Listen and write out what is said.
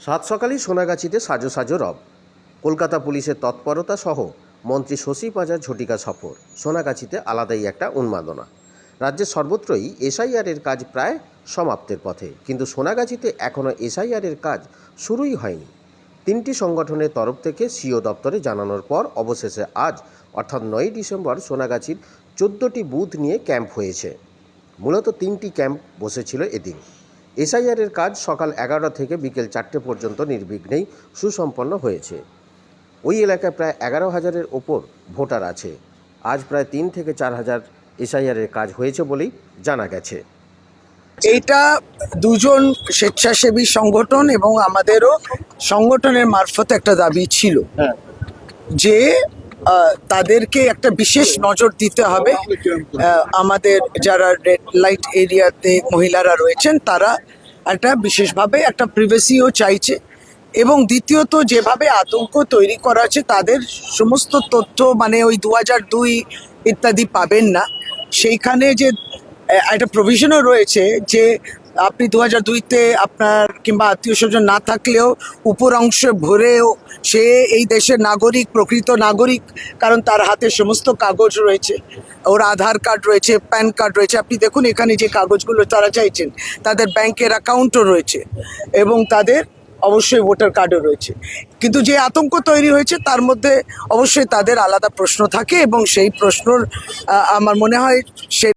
সাত সকালেই সোনাগাছিতে সাজো সাজো রব। কলকাতা পুলিশের তৎপরতা সহ মন্ত্রী শশী পাজার ঝটিকা সফর। সোনাগাছিতে আলাদাই একটা উন্মাদনা। রাজ্যের সর্বত্রই এসআইআরের কাজ প্রায় সমাপ্তের পথে, কিন্তু সোনাগাছিতে এখনও এসআইআরের কাজ শুরুই হয়নি। তিনটি সংগঠনের তরফ থেকে সিও দপ্তরে জানানোর পর অবশেষে আজ অর্থাৎ 9ই ডিসেম্বর সোনাগাছির 14টি বুথ নিয়ে ক্যাম্প হয়েছে। মূলত তিনটি ক্যাম্প বসেছিল এদিন। এসআইআরের কাজ সকাল 11টা থেকে বিকেল 4টে পর্যন্ত নির্বিঘ্নেই সুসম্পন্ন হয়েছে। ওই এলাকায় প্রায় 11,000-এর ওপর ভোটার আছে। আজ প্রায় 3 থেকে 4,000 এসআইআরের কাজ হয়েছে বলেই জানা গেছে। এইটা দুজন স্বেচ্ছাসেবী সংগঠন এবং আমাদেরও সংগঠনের মারফত একটা দাবি ছিল যে তাদেরকে একটা বিশেষ নজর দিতে হবে। আমাদের যারা রেড লাইট এরিয়াতে মহিলারা রয়েছেন তারা একটা বিশেষভাবে একটা প্রিভেসিও চাইছে, এবং দ্বিতীয়ত যেভাবে আতঙ্ক তৈরি করা আছে তাদের সমস্ত তথ্য মানে ওই 2002 ইত্যাদি পাবেন না। সেইখানে যে একটা প্রভিশনও রয়েছে যে আপনি 2002-তে আপনার কিংবা আত্মীয় স্বজন না থাকলেও উপর অংশে ভরেও সে এই দেশের নাগরিক, প্রকৃত নাগরিক, কারণ তার হাতে সমস্ত কাগজ রয়েছে, ওর আধার কার্ড রয়েছে, প্যান কার্ড রয়েছে। আপনি দেখুন এখানে যে কাগজগুলো তারা চাইছেন, তাদের ব্যাংকের অ্যাকাউন্টও রয়েছে এবং তাদের অবশ্যই ভোটার কার্ডও রয়েছে। কিন্তু যে আতঙ্ক তৈরি হয়েছে তার মধ্যে অবশ্যই তাদের আলাদা প্রশ্ন থাকে, এবং সেই প্রশ্নর আমার মনে হয় সে